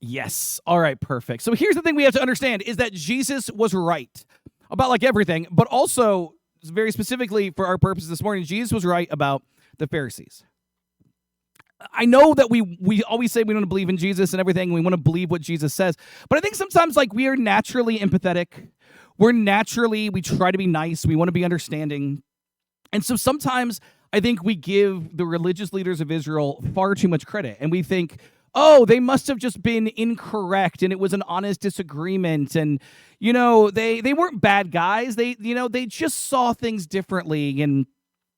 Yes. All right, perfect. So here's the thing we have to understand is that Jesus was right about like everything, but also very specifically for our purposes this morning, Jesus was right about the Pharisees. I know that we always say we don't believe in Jesus and everything, and we want to believe what Jesus says, but I think sometimes like we are naturally empathetic. We try to be nice. We want to be understanding. And so sometimes I think we give the religious leaders of Israel far too much credit, and we think, oh, they must have just been incorrect, and it was an honest disagreement, and they weren't bad guys. They just saw things differently, and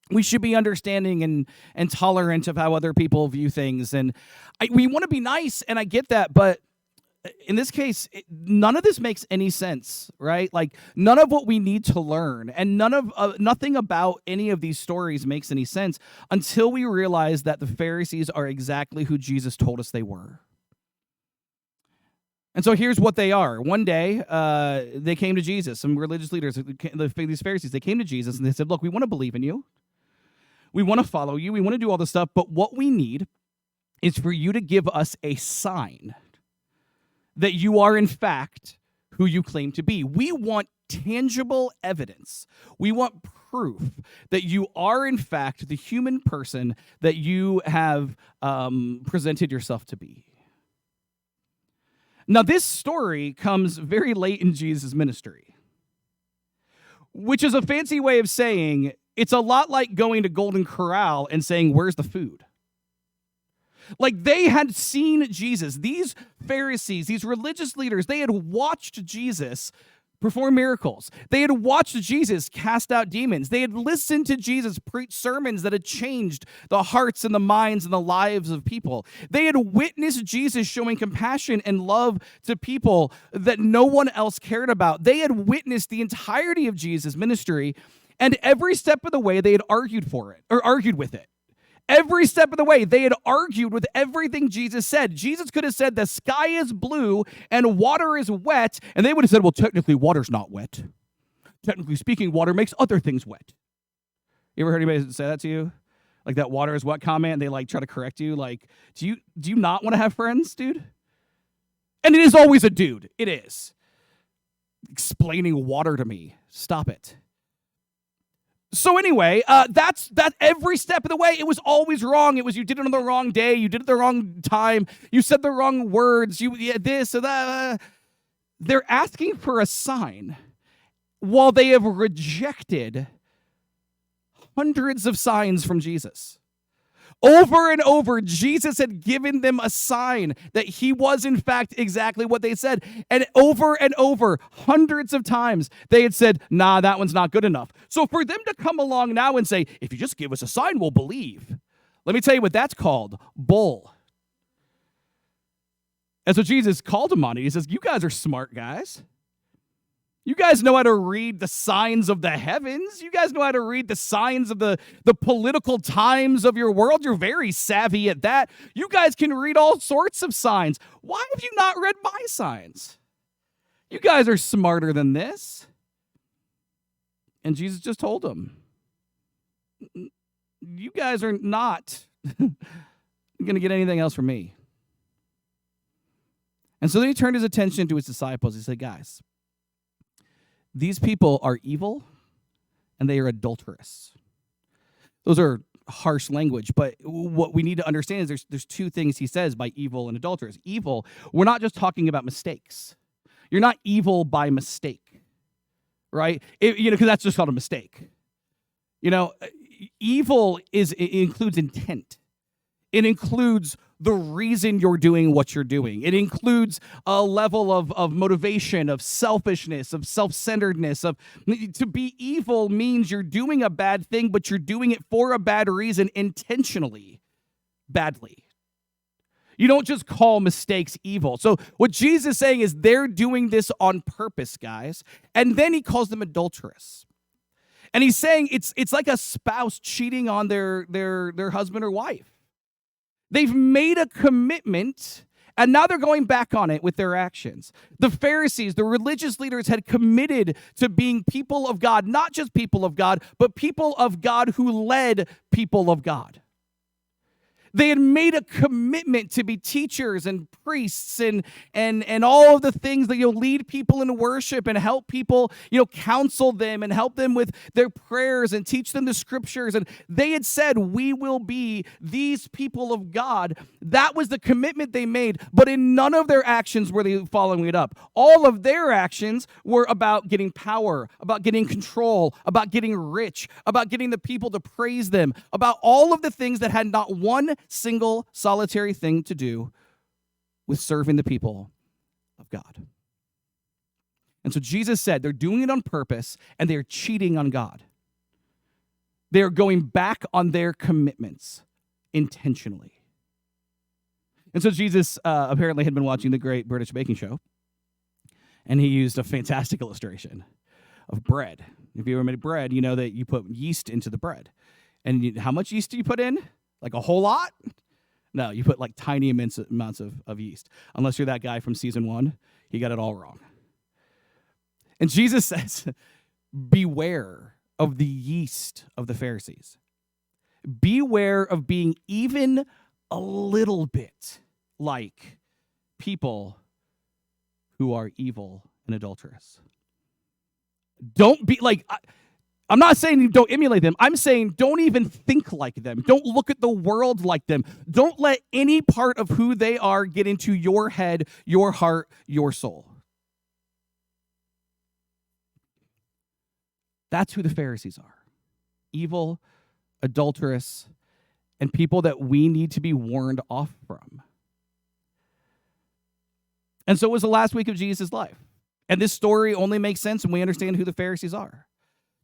we should be understanding and tolerant of how other people view things. And we want to be nice, and I get that, but in this case, none of this makes any sense, right? Like none of what we need to learn and nothing about any of these stories makes any sense until we realize that the Pharisees are exactly who Jesus told us they were. And so here's what they are. One day, they came to Jesus, some religious leaders, these Pharisees, they came to Jesus and they said, look, we want to believe in you. We want to follow you. We want to do all this stuff. But what we need is for you to give us a sign that you are, in fact, who you claim to be. We want tangible evidence. We want proof that you are, in fact, the human person that you have presented yourself to be. Now, this story comes very late in Jesus' ministry, which is a fancy way of saying it's a lot like going to Golden Corral and saying, where's the food? Like they had seen Jesus. These Pharisees, these religious leaders, they had watched Jesus perform miracles. They had watched Jesus cast out demons. They had listened to Jesus preach sermons that had changed the hearts and the minds and the lives of people. They had witnessed Jesus showing compassion and love to people that no one else cared about. They had witnessed the entirety of Jesus' ministry, and every step of the way they had argued with it. Every step of the way, they had argued with everything Jesus said. Jesus could have said the sky is blue and water is wet, and they would have said, well, technically, water's not wet. Technically speaking, water makes other things wet. You ever heard anybody say that to you? Like that water is wet comment, and they like try to correct you. Like, do you not want to have friends, dude? And it is always a dude. It is. Explaining water to me. Stop it. So anyway, that's every step of the way. It was always wrong. It was you did it on the wrong day. You did it the wrong time. You said the wrong words. This or that. They're asking for a sign while they have rejected hundreds of signs from Jesus. Over and over, Jesus had given them a sign that he was, in fact, exactly what they said. And over, hundreds of times, they had said, nah, that one's not good enough. So for them to come along now and say, if you just give us a sign, we'll believe. Let me tell you what that's called. Bull. That's what Jesus called them on. He says, you guys are smart guys. You guys know how to read the signs of the heavens. You guys know how to read the signs of the political times of your world. You're very savvy at that. You guys can read all sorts of signs. Why have you not read my signs? You guys are smarter than this. And Jesus just told them, you guys are not going to get anything else from me. And so then he turned his attention to his disciples. He said, guys, these people are evil and they are adulterous. Those are harsh language, but what we need to understand is there's two things he says by evil and adulterous. Evil, we're not just talking about mistakes. You're not evil by mistake, right? Because that's just called a mistake. Evil it includes intent. It includes the reason you're doing what you're doing. It includes a level of motivation, of selfishness, of self-centeredness. To be evil means you're doing a bad thing, but you're doing it for a bad reason, intentionally, badly. You don't just call mistakes evil. So what Jesus is saying is they're doing this on purpose, guys. And then he calls them adulterous. And he's saying it's like a spouse cheating on their husband or wife. They've made a commitment, and now they're going back on it with their actions. The Pharisees, the religious leaders, had committed to being people of God, not just people of God, but people of God who led people of God. They had made a commitment to be teachers and priests and all of the things that lead people in worship and help people, counsel them and help them with their prayers and teach them the scriptures. And they had said, we will be these people of God. That was the commitment they made. But in none of their actions were they following it up. All of their actions were about getting power, about getting control, about getting rich, about getting the people to praise them, about all of the things that had not one single solitary thing to do with serving the people of God. And so Jesus said they're doing it on purpose and they're cheating on God. They're going back on their commitments intentionally. And so Jesus apparently had been watching the Great British Baking Show, and he used a fantastic illustration of bread. If you ever made bread, you know that you put yeast into the bread. And how much yeast do you put in? Like a whole lot? No, you put like tiny amounts of yeast. Unless you're that guy from season 1, he got it all wrong. And Jesus says, beware of the yeast of the Pharisees. Beware of being even a little bit like people who are evil and adulterous. Don't be like... I'm not saying don't emulate them. I'm saying don't even think like them. Don't look at the world like them. Don't let any part of who they are get into your head, your heart, your soul. That's who the Pharisees are. Evil, adulterous, and people that we need to be warned off from. And so it was the last week of Jesus' life. And this story only makes sense when we understand who the Pharisees are.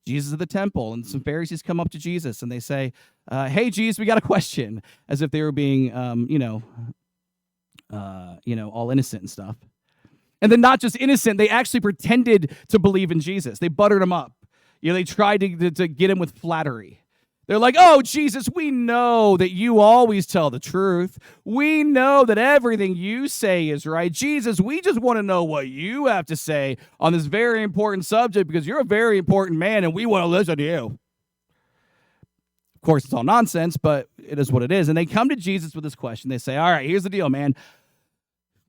Jesus at the temple, and some Pharisees come up to Jesus and they say, hey, Jesus, we got a question, as if they were being, all innocent and stuff. And then not just innocent, they actually pretended to believe in Jesus. They buttered him up. They tried to get him with flattery. They're like, oh, Jesus, we know that you always tell the truth. We know that everything you say is right. Jesus, we just want to know what you have to say on this very important subject because you're a very important man and we want to listen to you. Of course, it's all nonsense, but it is what it is. And they come to Jesus with this question. They say, all right, here's the deal, man.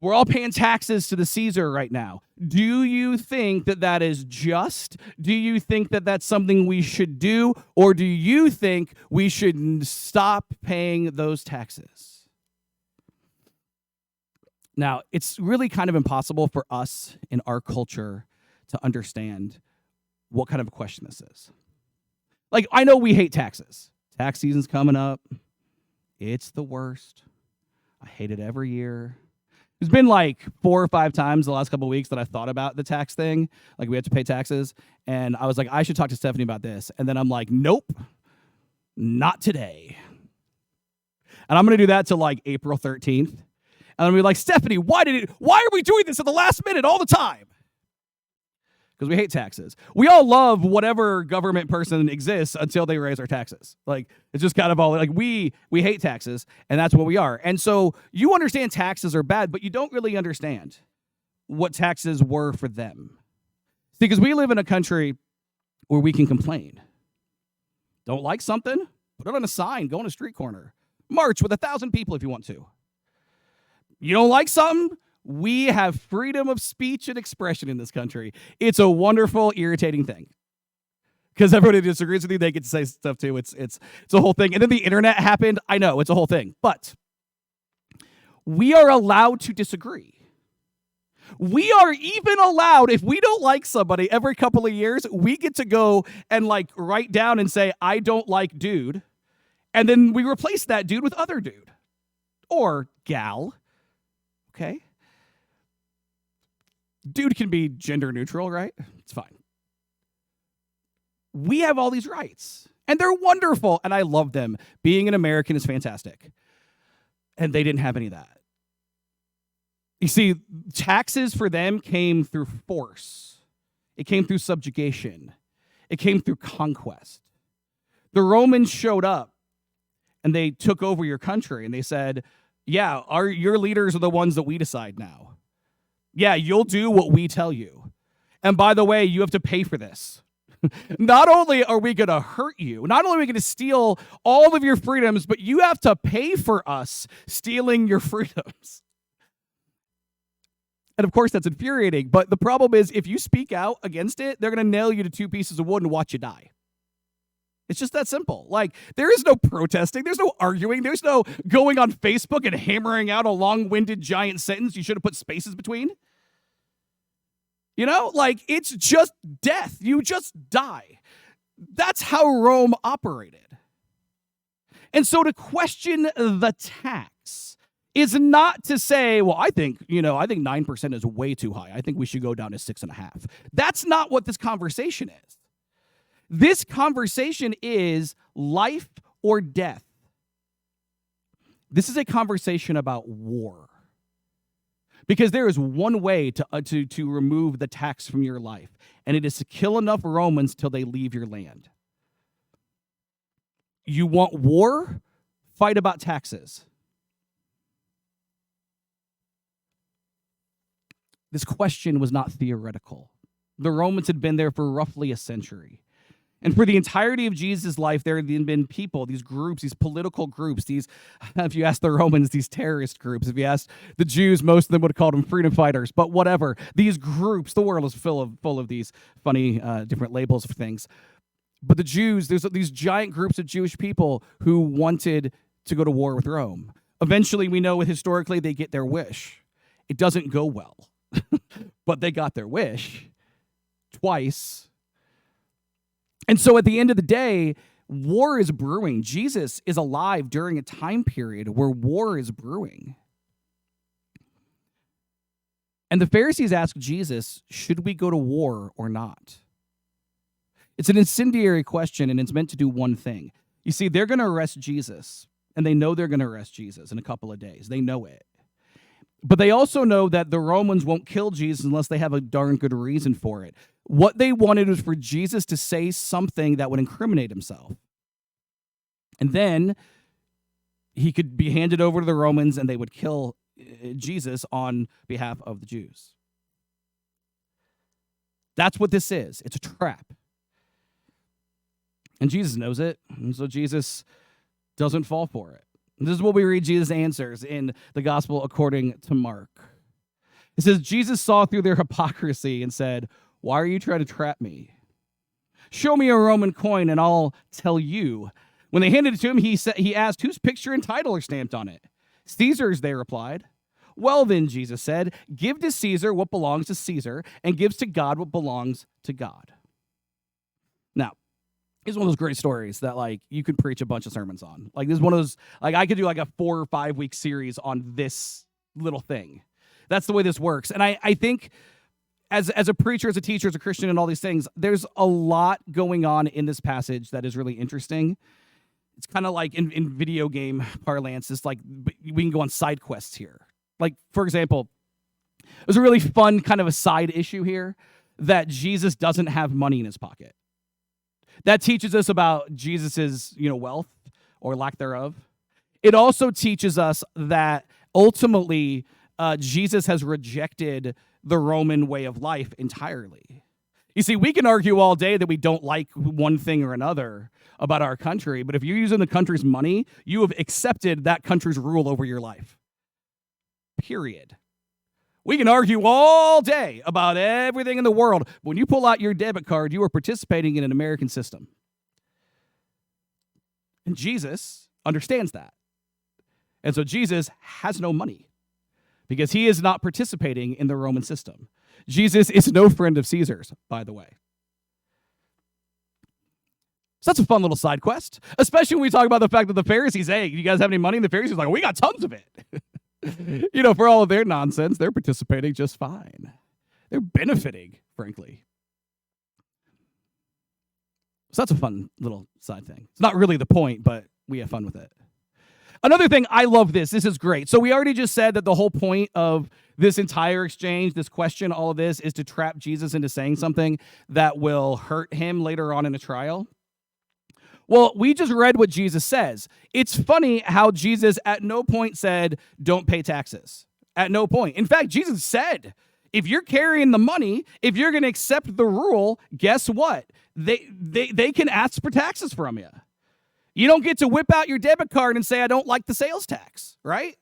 We're all paying taxes to the Caesar right now. Do you think that that is just? Do you think that that's something we should do? Or do you think we should stop paying those taxes? Now, it's really kind of impossible for us in our culture to understand what kind of a question this is. Like, I know we hate taxes. Tax season's coming up. It's the worst. I hate it every year. There's been like 4 or 5 times the last couple of weeks that I thought about the tax thing. Like, we have to pay taxes. And I was like, I should talk to Stephanie about this. And then I'm like, nope, not today. And I'm going to do that till like April 13th. And I'm going to be like, Stephanie, why are we doing this at the last minute all the time? Because we hate taxes. We all love whatever government person exists until they raise our taxes. Like, it's just kind of all, like, we hate taxes, and that's what we are. And so you understand taxes are bad, but you don't really understand what taxes were for them. See, because we live in a country where we can complain. Don't like something? Put it on a sign. Go on a street corner. March with 1,000 people if you want to. You don't like something? We have freedom of speech and expression in this country. It's a wonderful, irritating thing. Because everybody disagrees with you, they get to say stuff too. It's a whole thing. And then the internet happened. I know, it's a whole thing. But we are allowed to disagree. We are even allowed, if we don't like somebody every couple of years, we get to go and like write down and say, I don't like dude. And then we replace that dude with other dude. Or gal. Okay? Dude can be gender neutral, right? It's fine. We have all these rights, and they're wonderful, and I love them. Being an American is fantastic. And they didn't have any of that. You see, taxes for them came through force. It came through subjugation. It came through conquest. The Romans showed up, and they took over your country, and they said, yeah, your leaders are the ones that we decide now. Yeah, you'll do what we tell you. And by the way, you have to pay for this. Not only are we going to hurt you, not only are we going to steal all of your freedoms, but you have to pay for us stealing your freedoms. And of course, that's infuriating. But the problem is, if you speak out against it, they're going to nail you to 2 pieces of wood and watch you die. It's just that simple. Like, there is no protesting. There's no arguing. There's no going on Facebook and hammering out a long-winded giant sentence you should have put spaces between. You know, like, it's just death. You just die. That's how Rome operated. And so to question the tax is not to say, well, I think 9% is way too high. I think we should go down to 6.5. That's not what this conversation is. This conversation is life or death. This is a conversation about war. Because there is one way to remove the tax from your life, and it is to kill enough Romans till they leave your land. You want war? Fight about taxes. This question was not theoretical. The Romans had been there for roughly a century. And for the entirety of Jesus' life, there had been people, these groups, these political groups, these, if you ask the Romans, these terrorist groups. If you ask the Jews, most of them would have called them freedom fighters. But whatever, these groups, the world is full of these funny different labels of things. But the Jews, there's these giant groups of Jewish people who wanted to go to war with Rome. Eventually, we know historically they get their wish. It doesn't go well, but they got their wish twice. And so at the end of the day, war is brewing. Jesus is alive during a time period where war is brewing. And the Pharisees ask Jesus, should we go to war or not? It's an incendiary question, and it's meant to do one thing. You see, they're going to arrest Jesus, and they know they're going to arrest Jesus in a couple of days. They know it. But they also know that the Romans won't kill Jesus unless they have a darn good reason for it. What they wanted was for Jesus to say something that would incriminate himself. And then he could be handed over to the Romans and they would kill Jesus on behalf of the Jews. That's what this is. It's a trap. And Jesus knows it. And so Jesus doesn't fall for it. And this is what we read Jesus answers in the gospel according to Mark. It says, Jesus saw through their hypocrisy and said, why are you trying to trap me? Show me a Roman coin and I'll tell you. When they handed it to him, he asked, whose picture and title are stamped on it? Caesar's, they replied. Well then, Jesus said, give to Caesar what belongs to Caesar and gives to God what belongs to God. Now, it's one of those great stories that, like, you could preach a bunch of sermons on. Like, this is one of those, like, I could do like a 4 or 5 week series on this little thing. That's the way this works. And I think as a preacher, as a teacher, as a Christian, and all these things, there's a lot going on in this passage that is really interesting. It's kind of like in video game parlance, it's like we can go on side quests here. Like, for example, there's a really fun kind of a side issue here that Jesus doesn't have money in his pocket. That teaches us about Jesus's, wealth or lack thereof. It also teaches us that ultimately Jesus has rejected the Roman way of life entirely. You see, we can argue all day that we don't like one thing or another about our country, but if you're using the country's money, you have accepted that country's rule over your life. Period. We can argue all day about everything in the world. But when you pull out your debit card, you are participating in an American system. And Jesus understands that. And so Jesus has no money because he is not participating in the Roman system. Jesus is no friend of Caesar's, by the way. So that's a fun little side quest, especially when we talk about the fact that the Pharisees, hey, you guys have any money? And the Pharisees are like, we got tons of it. For all of their nonsense, they're participating just fine. They're benefiting, frankly. So that's a fun little side thing. It's not really the point, but we have fun with it. Another thing, I love this. This is great. So we already just said that the whole point of this entire exchange, this question, all of this, is to trap Jesus into saying something that will hurt him later on in a trial. Well, we just read what Jesus says. It's funny how Jesus at no point said, don't pay taxes. At no point. In fact, Jesus said, If you're carrying the money, if you're going to accept the rule, guess what? They can ask for taxes from you. You don't get to whip out your debit card and say, I don't like the sales tax, right?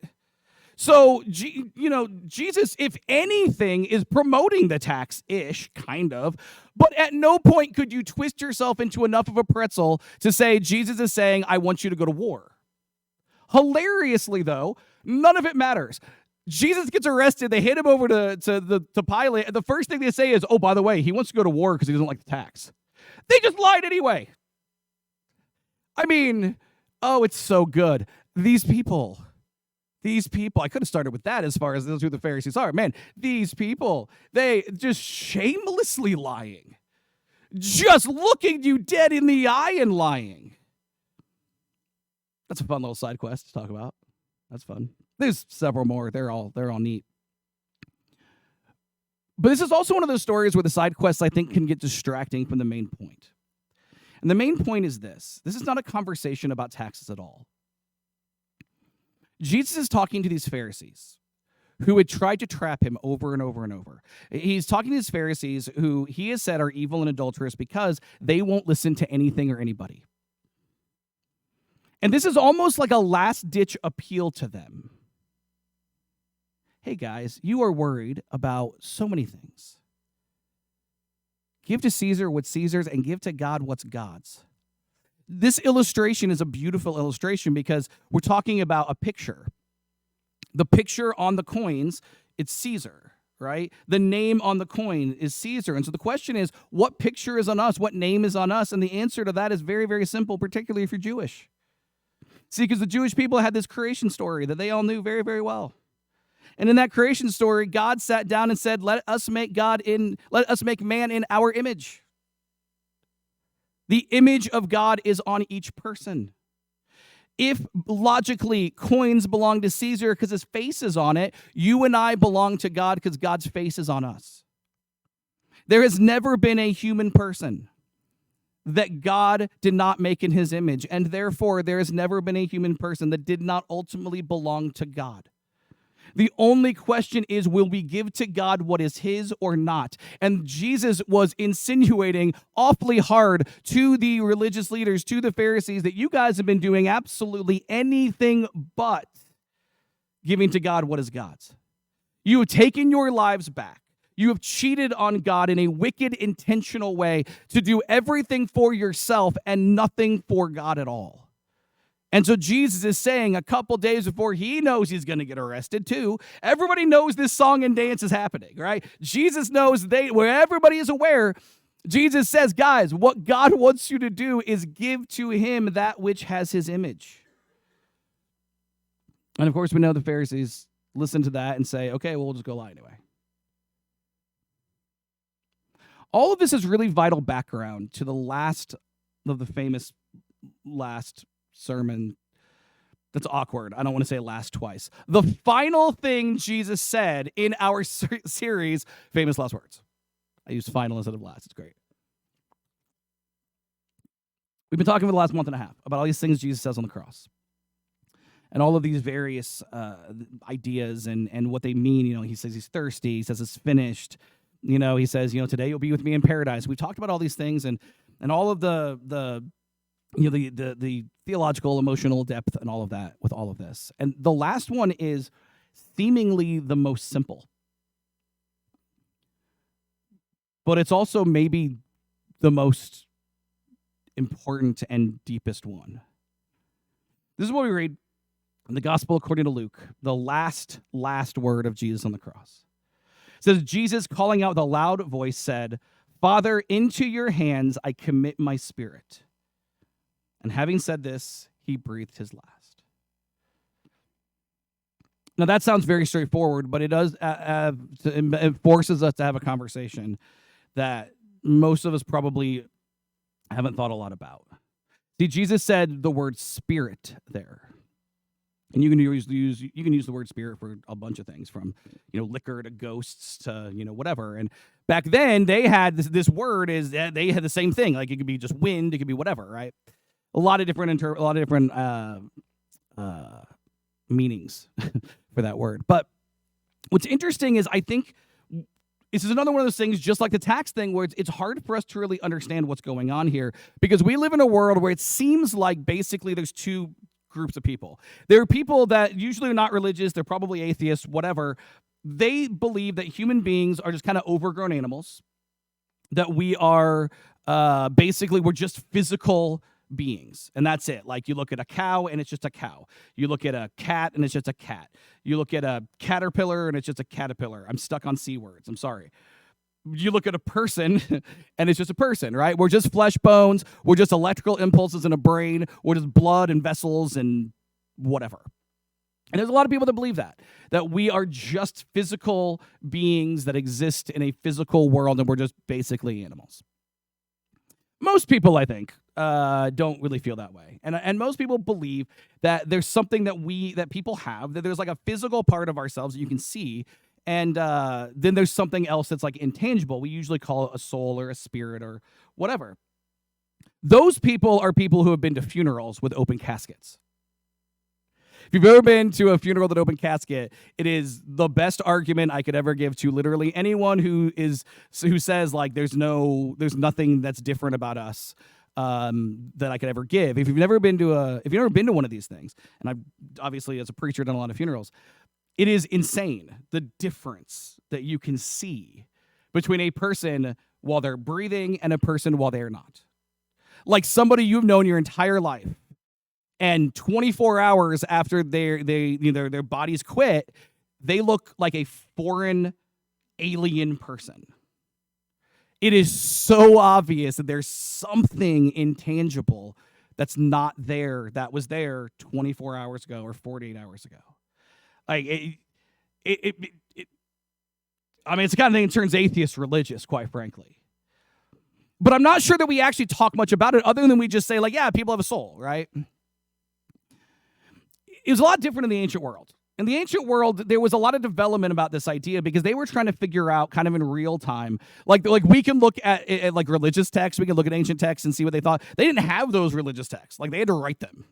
So, Jesus, if anything, is promoting the tax-ish, kind of. But at no point could you twist yourself into enough of a pretzel to say Jesus is saying, I want you to go to war. Hilariously, though, none of it matters. Jesus gets arrested. They hit him over to Pilate. And the first thing they say is, oh, by the way, he wants to go to war because he doesn't like the tax. They just lied anyway. I mean, oh, it's so good. These people, I could have started with that as far as those who the Pharisees are. Man, these people, they just shamelessly lying. Just looking you dead in the eye and lying. That's a fun little side quest to talk about. That's fun. There's several more. They're all neat. But this is also one of those stories where the side quests, I think, can get distracting from the main point. And the main point is this. This is not a conversation about taxes at all. Jesus is talking to these Pharisees who had tried to trap him over and over and over. He's talking to these Pharisees who he has said are evil and adulterous because they won't listen to anything or anybody. And this is almost like a last-ditch appeal to them. Hey, guys, you are worried about so many things. Give to Caesar what's Caesar's and give to God what's God's. This illustration is a beautiful illustration because we're talking about a picture. The picture on the coins, it's Caesar, right? The name on the coin is Caesar. And so the question is, what picture is on us? What name is on us? And the answer to that is very, very simple, particularly if you're Jewish. See, because the Jewish people had this creation story that they all knew very, very well. And in that creation story, God sat down and said, let us make man in our image. The image of God is on each person. If logically coins belong to Caesar because his face is on it, you and I belong to God because God's face is on us. There has never been a human person that God did not make in his image, and therefore there has never been a human person that did not ultimately belong to God. The only question is, will we give to God what is his or not? And Jesus was insinuating awfully hard to the religious leaders, to the Pharisees, that you guys have been doing absolutely anything but giving to God what is God's. You have taken your lives back. You have cheated on God in a wicked, intentional way to do everything for yourself and nothing for God at all. And so Jesus is saying a couple days before he knows he's going to get arrested too, everybody knows this song and dance is happening, right? Jesus knows where everybody is aware. Jesus says, guys, what God wants you to do is give to him that which has his image. And of course, we know the Pharisees listen to that and say, okay, well, we'll just go lie anyway. All of this is really vital background to the last of the famous last sermon. That's awkward. I don't want to say last twice. The final thing Jesus said in our series, Famous Last Words. I used final instead of last. It's great. We've been talking for the last month and a half about all these things Jesus says on the cross. And all of these various ideas and what they mean. You know, he says he's thirsty. He says it's finished. You know, he says, today you'll be with me in paradise. We've talked about all these things and all of the theological, emotional depth and all of that with all of this. And the last one is seemingly the most simple. But it's also maybe the most important and deepest one. This is what we read in the Gospel according to Luke, the last word of Jesus on the cross. It says, Jesus, calling out with a loud voice, said, Father, into your hands I commit my spirit. And having said this, he breathed his last. Now, that sounds very straightforward, but it does it forces us to have a conversation that most of us probably haven't thought a lot about. See, Jesus said the word spirit there. And you can use the word spirit for a bunch of things, from liquor to ghosts to whatever. And back then they had this word they had the same thing. Like it could be just wind, it could be whatever, right? A lot of different meanings for that word. But what's interesting is I think this is another one of those things, just like the tax thing, where it's hard for us to really understand what's going on here, because we live in a world where it seems like basically there's two groups of people. There are people that usually are not religious, they're probably atheists, whatever. They believe that human beings are just kind of overgrown animals, that we are basically, we're just physical beings, and that's it. Like, you look at a cow and it's just a cow. You look at a cat and it's just a cat. You look at a caterpillar and it's just a caterpillar. I'm stuck on C words, I'm sorry. You look at a person and it's just a person, right? We're just flesh, bones, we're just electrical impulses in a brain, we're just blood and vessels and whatever. And there's a lot of people that believe that we are just physical beings that exist in a physical world, and we're just basically animals. Most people, I think, don't really feel that way, and most people believe that there's something that people have, that there's like a physical part of ourselves that you can see, and then there's something else that's like intangible. We usually call it a soul or a spirit or whatever. Those people are people who have been to funerals with open caskets. If you've ever been to a funeral with an open casket, it is the best argument I could ever give to literally anyone who says like there's nothing that's different about us that I could ever give. If you've never been to one of these things, and I've obviously as a preacher done a lot of funerals, it is insane the difference that you can see between a person while they're breathing and a person while they're not. Like somebody you've known your entire life, and 24 hours after their bodies quit, they look like a foreign alien person. It is so obvious that there's something intangible that's not there, that was there 24 hours ago or 48 hours ago. Like I mean, it's the kind of thing that turns atheists religious, quite frankly. But I'm not sure that we actually talk much about it, other than we just say, like, yeah, people have a soul, right? It was a lot different in the ancient world. In the ancient world, there was a lot of development about this idea because they were trying to figure out kind of in real time. Like we can look at like religious texts, we can look at ancient texts and see what they thought. They didn't have those religious texts. Like they had to write them.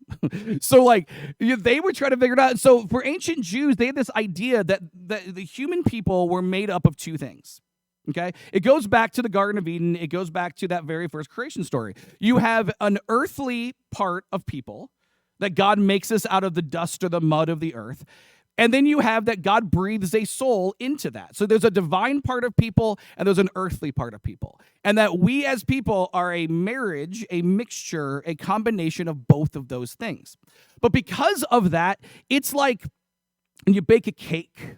So like they were trying to figure it out. So for ancient Jews, they had this idea that the human people were made up of two things. Okay? It goes back to the Garden of Eden. It goes back to that very first creation story. You have an earthly part of people that God makes us out of the dust or the mud of the earth. And then you have that God breathes a soul into that. So there's a divine part of people and there's an earthly part of people. And that we as people are a marriage, a mixture, a combination of both of those things. But because of that, it's like when you bake a cake.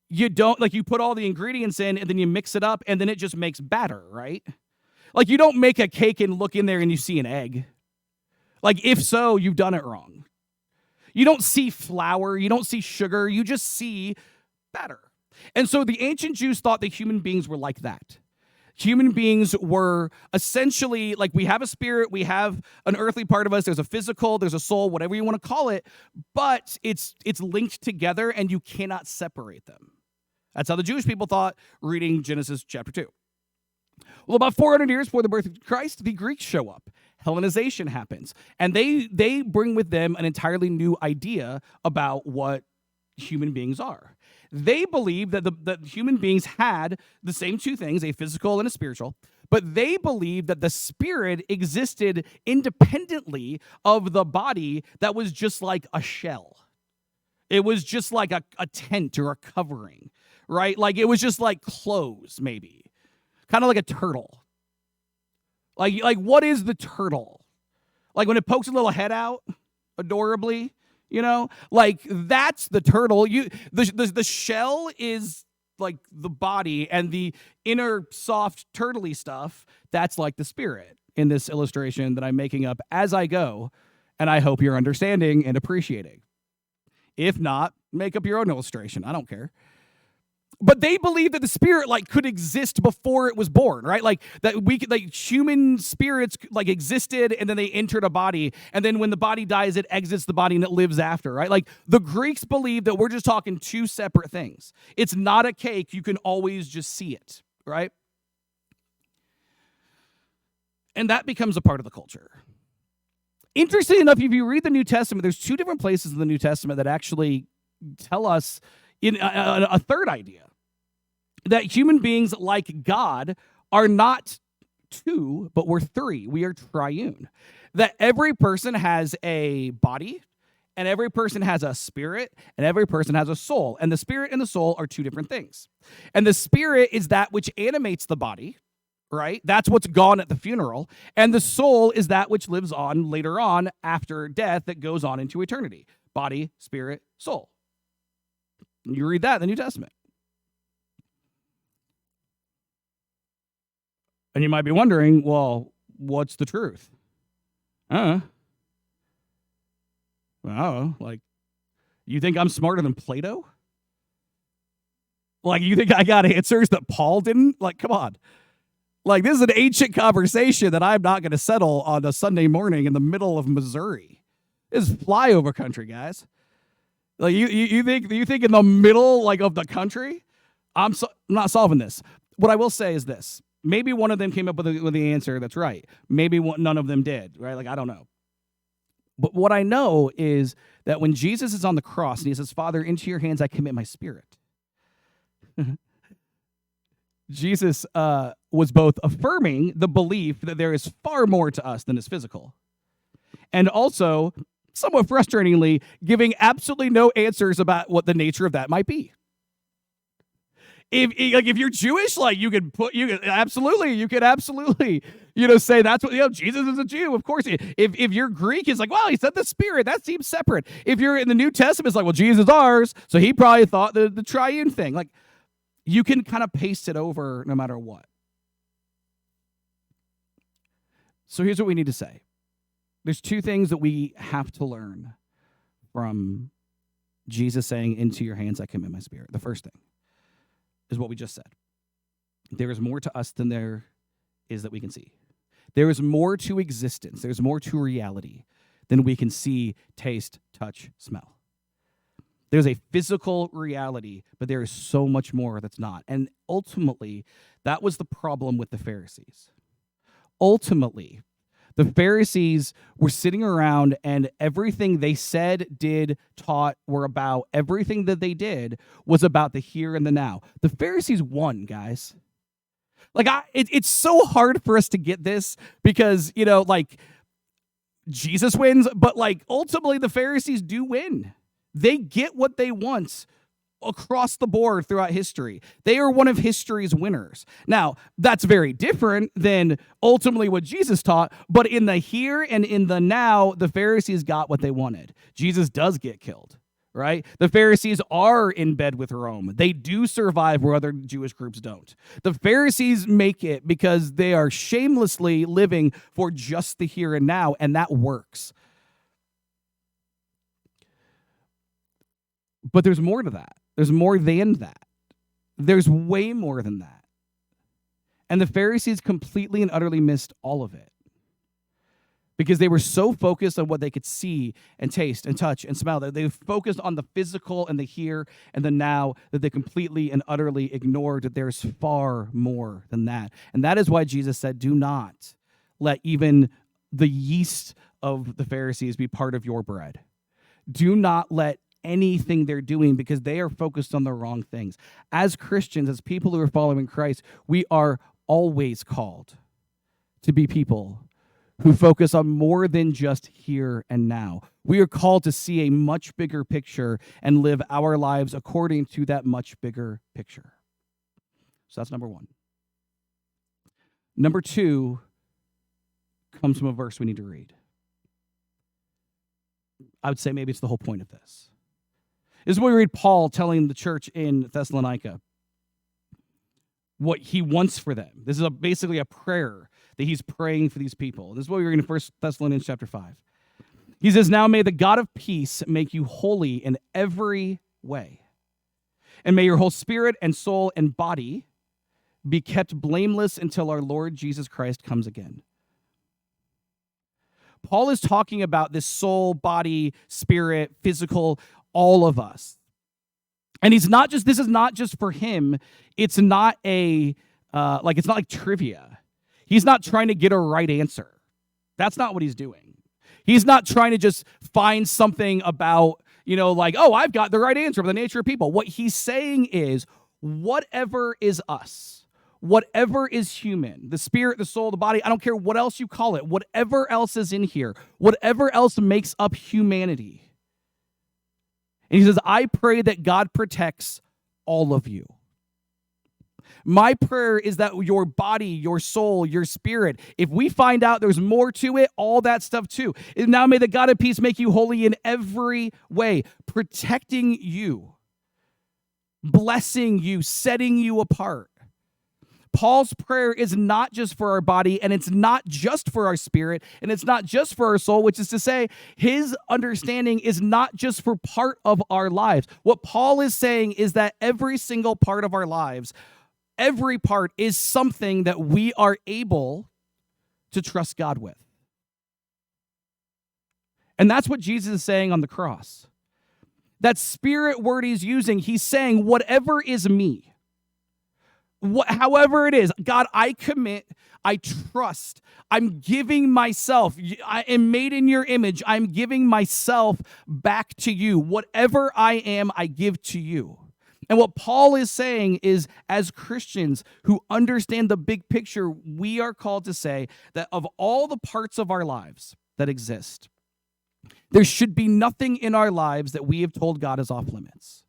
You don't, like, you put all the ingredients in and then you mix it up and then it just makes batter, right? Like you don't make a cake and look in there and you see an egg. Like, if so, you've done it wrong. You don't see flour, you don't see sugar, you just see batter. And so the ancient Jews thought that human beings were like that. Human beings were essentially like, we have a spirit, we have an earthly part of us, there's a physical, there's a soul, whatever you want to call it, but it's linked together and you cannot separate them. That's how the Jewish people thought, reading Genesis chapter 2. Well, about 400 years before the birth of Christ, the Greeks show up. Hellenization happens. And they bring with them an entirely new idea about what human beings are. They believe that human beings had the same two things, a physical and a spiritual, but they believed that the spirit existed independently of the body that was just like a shell. It was just like a tent or a covering, right? Like it was just like clothes, maybe. Kind of like a turtle. Like what is the turtle? Like when it pokes a little head out, adorably, you know? Like that's the turtle. The shell is like the body, and the inner soft turtley stuff, that's like the spirit in this illustration that I'm making up as I go, and I hope you're understanding and appreciating. If not, make up your own illustration. I don't care. But they believe that the spirit like could exist before it was born, right? Like that we could, like human spirits like existed and then they entered a body, and then when the body dies, it exits the body and it lives after, right? Like the Greeks believe that we're just talking two separate things. It's not a cake. You can always just see it, right? And that becomes a part of the culture. Interesting enough, if you read the New Testament, there's two different places in the New Testament that actually tell us in a third idea. that human beings like God are not two, but we're three. We are triune. That every person has a body, and every person has a spirit, and every person has a soul. And the spirit and the soul are two different things. And the spirit is that which animates the body, right? That's what's gone at the funeral. And the soul is that which lives on later on after death, that goes on into eternity. Body, spirit, soul. You read that in the New Testament. And you might be wondering, well, what's the truth? Well, like, you think I'm smarter than Plato? Like, you think I got answers that Paul didn't? Like, come on. Like, this is an ancient conversation that I'm not going to settle on a Sunday morning in the middle of Missouri. This is flyover country, guys. Like, you think in the middle, like, of the country? I'm not solving this. What I will say is this. Maybe one of them came up with the answer that's right. Maybe none of them did, right? Like, I don't know. But what I know is that when Jesus is on the cross and he says, Father, into your hands I commit my spirit. Jesus was both affirming the belief that there is far more to us than is physical, and also, somewhat frustratingly, giving absolutely no answers about what the nature of that might be. If you're Jewish, like you could absolutely, say that's what, Jesus is a Jew. Of course, if you're Greek, it's like, well, he said the Spirit. That seems separate. If you're in the New Testament, it's like, well, Jesus is ours, so he probably thought the triune thing. Like, you can kind of paste it over no matter what. So here's what we need to say. There's two things that we have to learn from Jesus saying, into your hands I commit my spirit. The first thing is what we just said. There is more to us than there is that we can see. There is more to existence. There's more to reality than we can see, taste, touch, smell. There's a physical reality, but there is so much more that's not. And ultimately, that was the problem with the Pharisees. Ultimately, the Pharisees were sitting around, and everything they said, did, taught, were about, everything that they did was about the here and the now. The Pharisees won, guys. Like, it's so hard for us to get this because, Jesus wins, but, ultimately the Pharisees do win. They get what they want across the board throughout history. They are one of history's winners. Now, that's very different than ultimately what Jesus taught, but in the here and in the now, the Pharisees got what they wanted. Jesus does get killed, right? The Pharisees are in bed with Rome. They do survive where other Jewish groups don't. The Pharisees make it because they are shamelessly living for just the here and now, and that works. But there's more to that. There's more than that. There's way more than that. And the Pharisees completely and utterly missed all of it because they were so focused on what they could see and taste and touch and smell that they focused on the physical and the here and the now that they completely and utterly ignored that there's far more than that. And that is why Jesus said, do not let even the yeast of the Pharisees be part of your bread. Do not let anything they're doing because they are focused on the wrong things. As Christians, as people who are following Christ, we are always called to be people who focus on more than just here and now. We are called to see a much bigger picture and live our lives according to that much bigger picture. So that's number one. Number two comes from a verse we need to read. I would say maybe it's the whole point of this. This is where we read Paul telling the church in Thessalonica what he wants for them. This is basically a prayer that he's praying for these people. This is what we read in 1 Thessalonians chapter 5. He says, now may the God of peace make you holy in every way, and may your whole spirit and soul and body be kept blameless until our Lord Jesus Christ comes again. Paul is talking about this soul, body, spirit, physical, all of us. And this is not just for him. It's not it's not like trivia. He's not trying to get a right answer. That's not what he's doing. He's not trying to just find something about, I've got the right answer of the nature of people. What he's saying is, whatever is us, whatever is human, the spirit, the soul, the body, I don't care what else you call it, whatever else is in here, whatever else makes up humanity. And he says, I pray that God protects all of you. My prayer is that your body, your soul, your spirit, if we find out there's more to it, all that stuff too. And now may the God of peace make you holy in every way, protecting you, blessing you, setting you apart. Paul's prayer is not just for our body, and it's not just for our spirit, and it's not just for our soul, which is to say, his understanding is not just for part of our lives. What Paul is saying is that every single part of our lives, every part is something that we are able to trust God with. And that's what Jesus is saying on the cross. That spirit word he's using, he's saying, whatever is me, however it is, God, I commit, I trust, I'm giving myself, I am made in your image, I'm giving myself back to you. Whatever I am, I give to you. And what Paul is saying is, as Christians who understand the big picture, we are called to say that of all the parts of our lives that exist, there should be nothing in our lives that we have told God is off limits.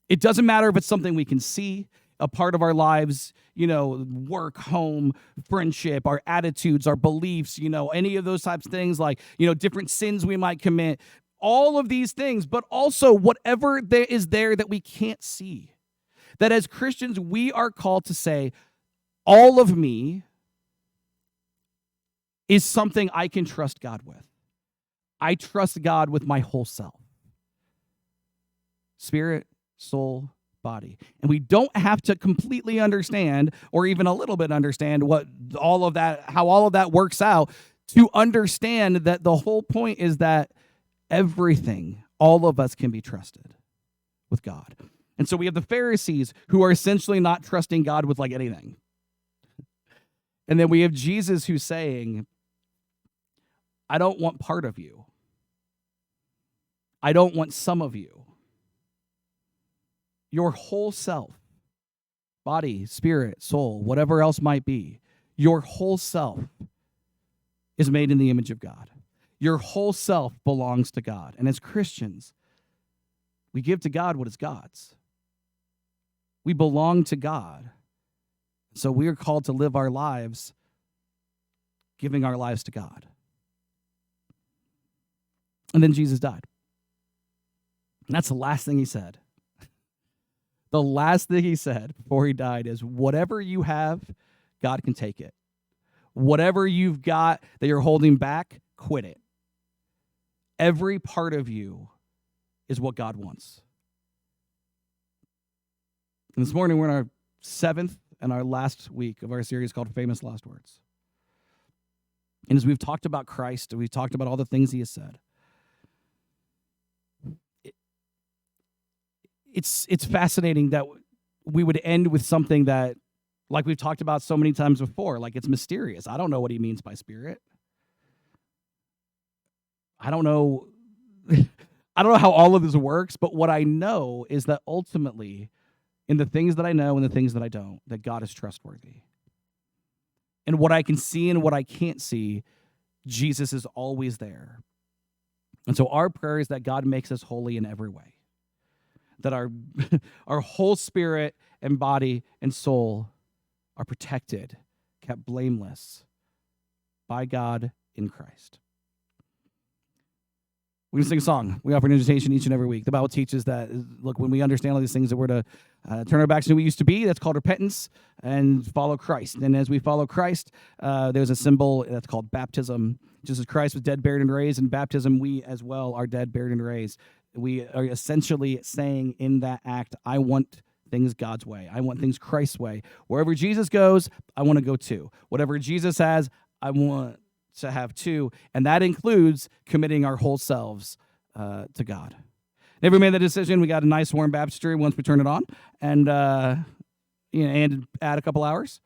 It doesn't matter if it's something we can see, a part of our lives, work, home, friendship, our attitudes, our beliefs, any of those types of things, like, different sins we might commit, all of these things, but also whatever there is there that we can't see. That as Christians, we are called to say, all of me is something I can trust God with. I trust God with my whole self. Spirit, soul, body. And we don't have to completely understand, or even a little bit understand, how all of that works out, to understand that the whole point is that everything, all of us can be trusted with God. And so we have the Pharisees who are essentially not trusting God with like anything. And then we have Jesus who's saying, I don't want part of you. I don't want some of you. Your whole self, body, spirit, soul, whatever else might be, your whole self is made in the image of God. Your whole self belongs to God. And as Christians, we give to God what is God's. We belong to God. So we are called to live our lives giving our lives to God. And then Jesus died. And that's the last thing he said. The last thing he said before he died is, whatever you have, God can take it. Whatever you've got that you're holding back, quit it. Every part of you is what God wants. And this morning, we're in our 7th and our last week of our series called Famous Last Words. And as we've talked about Christ, and we've talked about all the things he has said, it's fascinating that we would end with something that, like we've talked about so many times before, like it's mysterious. I don't know what he means by spirit. I don't know how all of this works, but what I know is that ultimately, in the things that I know and the things that I don't, that God is trustworthy. And what I can see and what I can't see, Jesus is always there. And so our prayer is that God makes us holy in every way. That our whole spirit and body and soul are protected, kept blameless by God in Christ. We're going to sing a song. We offer an invitation each and every week. The Bible teaches that, look, when we understand all these things, that we're to turn our backs to who we used to be. That's called repentance, and follow Christ. And as we follow Christ, there's a symbol that's called baptism. Just as Christ was dead, buried, and raised, in baptism, we as well are dead, buried, and raised. We are essentially saying in that act, I want things God's way. I want things Christ's way. Wherever Jesus goes, I want to go too. Whatever Jesus has, I want to have too. And that includes committing our whole selves to God. Never made that decision. We got a nice warm baptistry once we turn it on, and and add a couple hours.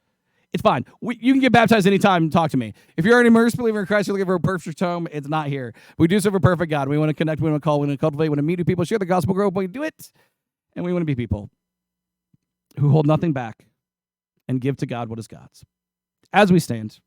It's fine. You can get baptized anytime and talk to me. If you're an immersed believer in Christ, you're looking for a perfect home, it's not here. We do serve a perfect God. We want to connect, we want to call, we want to cultivate, we want to meet new people, share the gospel, grow up, we do it. And And we want to be people who hold nothing back and give to God what is God's. As we stand,